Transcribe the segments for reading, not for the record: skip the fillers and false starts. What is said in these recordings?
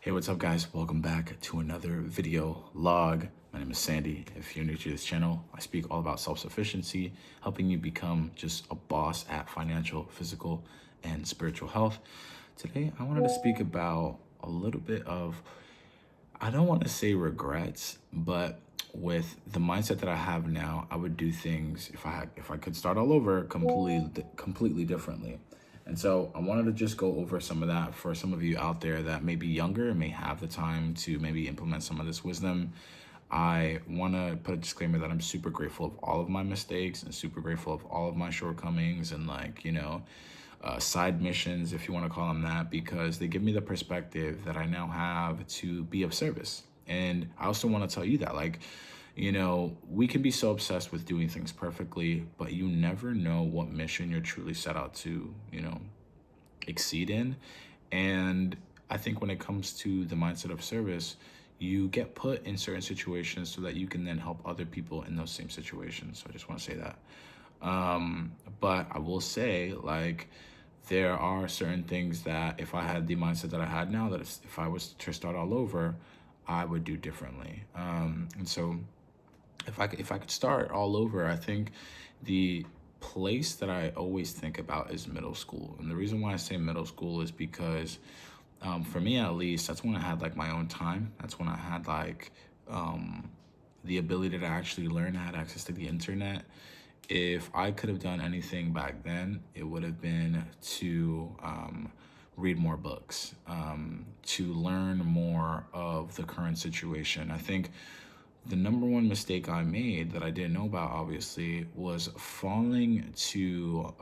Hey, what's up guys? Welcome back to another video log. My name is Sandy. If you're new to this channel, I speak all about self-sufficiency, helping you become just a boss at financial, physical, and spiritual health. Today, I wanted to speak about a little bit of, I don't want to say regrets, but with the mindset that I have now, I would do things if I could start all over completely differently. And so I wanted to just go over some of that for some of you out there that may be younger and may have the time to maybe implement some of this wisdom. I want to put a disclaimer that I'm super grateful of all of my mistakes and super grateful of all of my shortcomings and side missions, if you want to call them that, because they give me the perspective that I now have to be of service. And I also want to tell you that, we can be so obsessed with doing things perfectly, but you never know what mission you're truly set out to, exceed in. And I think when it comes to the mindset of service, you get put in certain situations so that you can then help other people in those same situations. So I just want to say that. But I will say, there are certain things that if I had the mindset that I had now, that if I was to start all over, I would do differently. And so if I could start all over, I think the place that I always think about is middle school. And the reason why I say middle school is because for me, at least, that's when I had my own time. That's when I had the ability to actually learn. I had access to the internet. If I could have done anything back then, it would have been to read more books, to learn more of the current situation. I think the number one mistake I made that I didn't know about, obviously, was falling to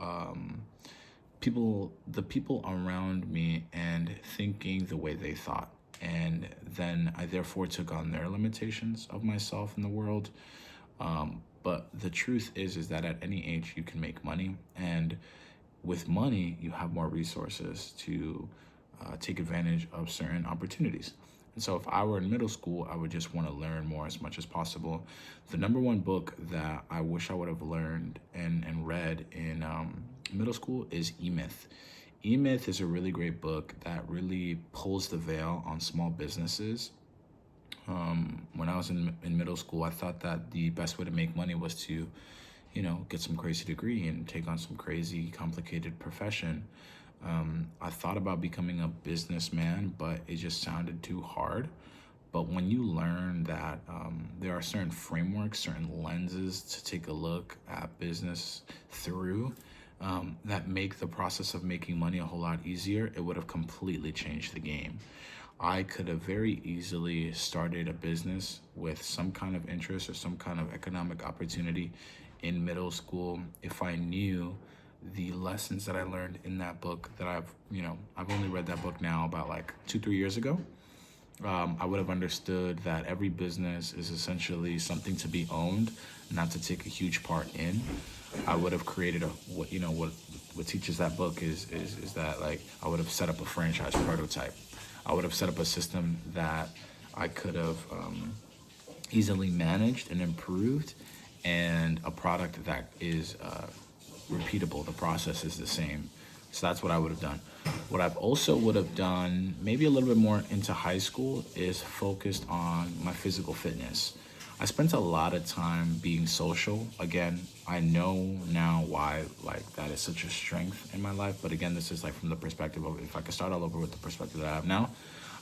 the people around me and thinking the way they thought. And then I therefore took on their limitations of myself in the world. But the truth is that at any age you can make money, and with money you have more resources to take advantage of certain opportunities. And so if I were in middle school, I would just want to learn more as much as possible. The number one book that I wish I would have learned and read in middle school is E-Myth. E-Myth is a really great book that really pulls the veil on small businesses. When I was in middle school, I thought that the best way to make money was to, get some crazy degree and take on some crazy complicated profession. I thought about becoming a businessman, but it just sounded too hard. But when you learn that there are certain frameworks, certain lenses to take a look at business through, that make the process of making money a whole lot easier, it would have completely changed the game. I could have very easily started a business with some kind of interest or some kind of economic opportunity in middle school if I knew the lessons that I learned in that book that I've only read that book now about 2-3 years ago. I would have understood that every business is essentially something to be owned, not to take a huge part in. I would have created what teaches that book is that I would have set up a franchise prototype. I would have set up a system that I could have easily managed and improved, and a product that is repeatable. The process is the same. So that's what I would have done. What I've also would have done, maybe a little bit more into high school, is focused on my physical fitness. I spent a lot of time being social. Again, I know now why that is such a strength in my life. But again, this is from the perspective of, if I could start all over with the perspective that I have now,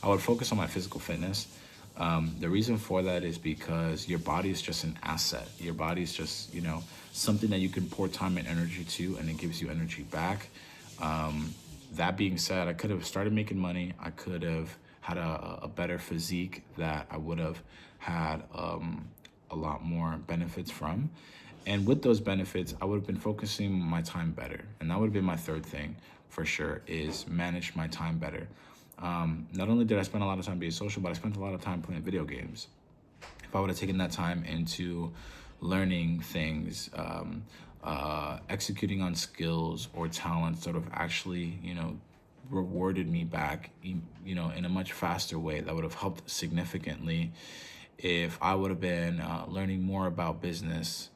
I would focus on my physical fitness. The reason for that is because your body is just an asset. Your body is just, something that you can pour time and energy to, and it gives you energy back. That being said, I could have started making money. I could have had a better physique that I would have had a lot more benefits from. And with those benefits, I would have been focusing my time better. And that would have been my third thing for sure, is manage my time better. Not only did I spend a lot of time being social, but I spent a lot of time playing video games. If I would have taken that time into learning things, executing on skills or talents sort of actually, rewarded me back, in a much faster way, that would have helped significantly. If I would have been learning more about business,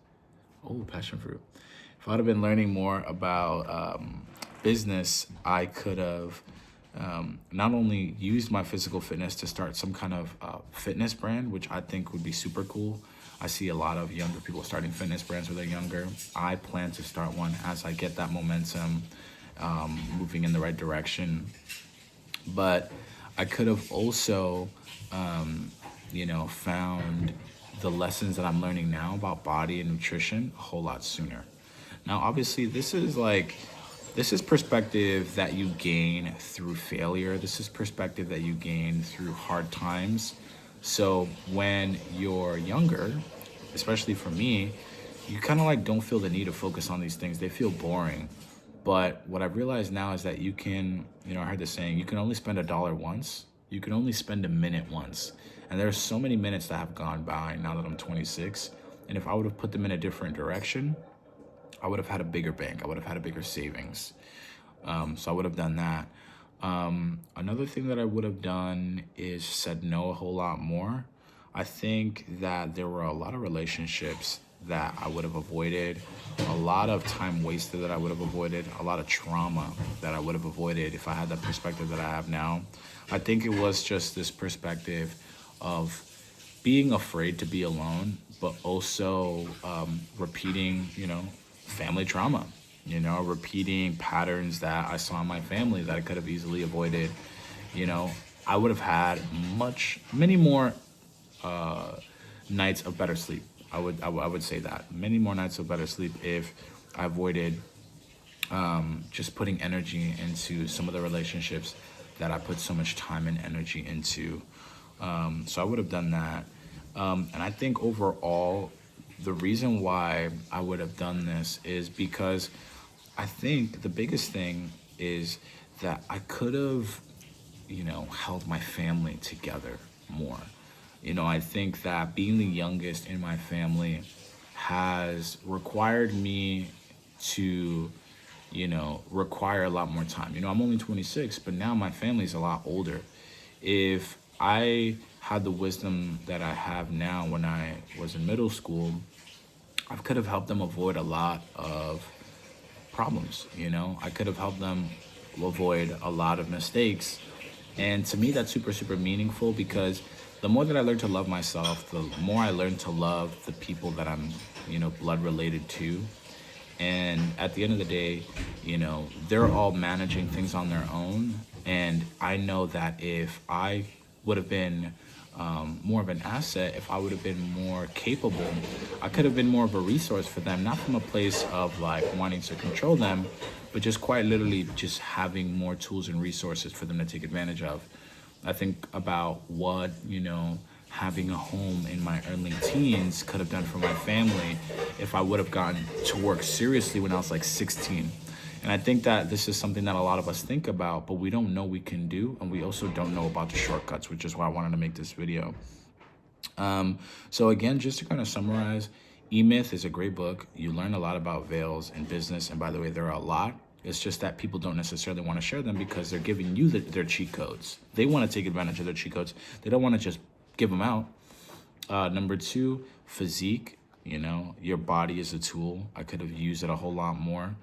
passion fruit. If I'd have been learning more about business, I could have not only used my physical fitness to start some kind of fitness brand, which I think would be super cool. I see a lot of younger people starting fitness brands when they're younger. I plan to start one as I get that momentum moving in the right direction. But I could have also, found the lessons that I'm learning now about body and nutrition a whole lot sooner. Now, obviously, this is perspective that you gain through failure. This is perspective that you gain through hard times. So when you're younger, especially for me, you kind of like don't feel the need to focus on these things. They feel boring. But what I've realized now is that you can, I heard this saying, you can only spend $1 once. You can only spend a minute once. And there's so many minutes that have gone by now that I'm 26. And if I would have put them in a different direction, I would have had a bigger bank. I would have had a bigger savings. So I would have done that. Another thing that I would have done is said no a whole lot more. I think that there were a lot of relationships that I would have avoided, a lot of time wasted that I would have avoided, a lot of trauma that I would have avoided if I had the perspective that I have now. I think it was just this perspective of being afraid to be alone, but also repeating, family trauma, repeating patterns that I saw in my family that I could have easily avoided. I would have had many more nights of better sleep. I would say that many more nights of better sleep if I avoided just putting energy into some of the relationships that I put so much time and energy into. So I would have done that. And I think overall, the reason why I would have done this is because I think the biggest thing is that I could have, held my family together more. I think that being the youngest in my family has required me to, require a lot more time. I'm only 26, but now my family's a lot older. If I had the wisdom that I have now when I was in middle school, I could have helped them avoid a lot of problems. I could have helped them avoid a lot of mistakes. And to me, that's super, super meaningful because the more that I learn to love myself, the more I learn to love the people that I'm, blood related to. And at the end of the day, they're all managing things on their own. And I know that if I would have been more of an asset, if I would have been more capable, I could have been more of a resource for them, not from a place of like wanting to control them, but just quite literally just having more tools and resources for them to take advantage of. I think about what, having a home in my early teens could have done for my family if I would have gotten to work seriously when I was like 16. And I think that this is something that a lot of us think about, but we don't know we can do. And we also don't know about the shortcuts, which is why I wanted to make this video. So again, just to kind of summarize, E-Myth is a great book. You learn a lot about veils and business. And by the way, there are a lot. It's just that people don't necessarily want to share them because they're giving you their cheat codes. They want to take advantage of their cheat codes. They don't want to just give them out. Number 2, physique. Your body is a tool. I could have used it a whole lot more.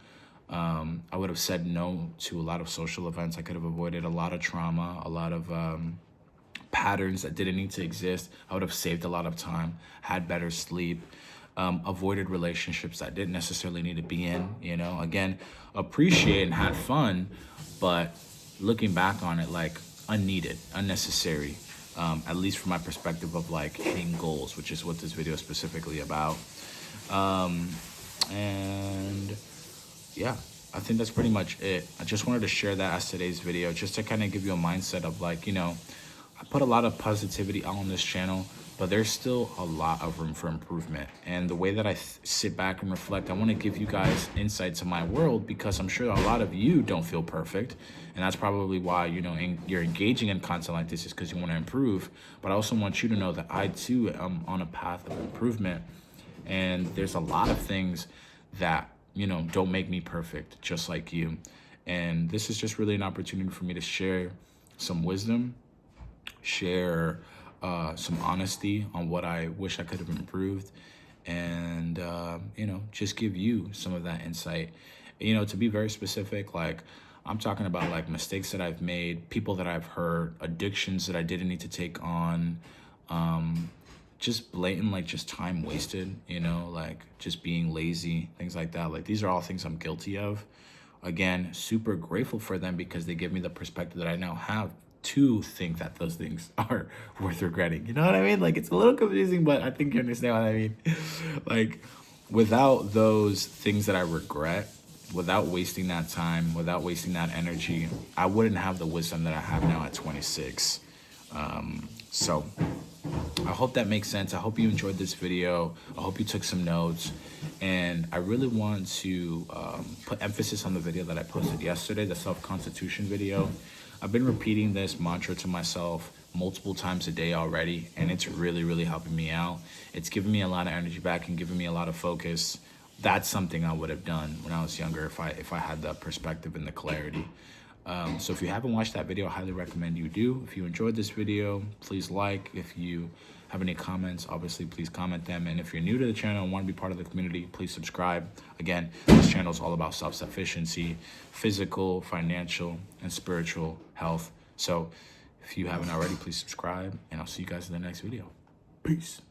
I would have said no to a lot of social events. I could have avoided a lot of trauma, a lot of patterns that didn't need to exist. I would have saved a lot of time, had better sleep, avoided relationships that didn't necessarily need to be in, again, appreciate and had fun, but looking back on it, like unneeded, unnecessary, at least from my perspective of like hitting goals, which is what this video is specifically about. And yeah, I think that's pretty much it. I just wanted to share that as today's video, just to kind of give you a mindset of like, I put a lot of positivity out on this channel, but there's still a lot of room for improvement. And the way that I sit back and reflect, I want to give you guys insight to my world because I'm sure a lot of you don't feel perfect. And that's probably why, you're engaging in content like this is because you want to improve. But I also want you to know that I too am on a path of improvement. And there's a lot of things that, don't make me perfect, just like you. And this is just really an opportunity for me to share some wisdom, share some honesty on what I wish I could have improved, and just give you some of that insight. To be very specific, like I'm talking about like mistakes that I've made, people that I've hurt, addictions that I didn't need to take on, just blatant, like just time wasted, like just being lazy, things like that. Like these are all things I'm guilty of. Again, super grateful for them because they give me the perspective that I now have to think that those things are worth regretting. You know what I mean? Like it's a little confusing, but I think you understand what I mean. Like without those things that I regret, without wasting that time, without wasting that energy, I wouldn't have the wisdom that I have now at 26. So I hope that makes sense. I hope you enjoyed this video. I hope you took some notes. And I really want to put emphasis on the video that I posted yesterday, the self-constitution video. I've been repeating this mantra to myself multiple times a day already, and it's really, really helping me out. It's giving me a lot of energy back and giving me a lot of focus. That's something I would have done when I was younger if I had the perspective and the clarity. So if you haven't watched that video, I highly recommend you do. If you enjoyed this video, please like. If you have any comments, obviously, please comment them. And if you're new to the channel and want to be part of the community, please subscribe. Again, this channel is all about self-sufficiency, physical, financial, and spiritual health. So if you haven't already, please subscribe, and I'll see you guys in the next video. Peace.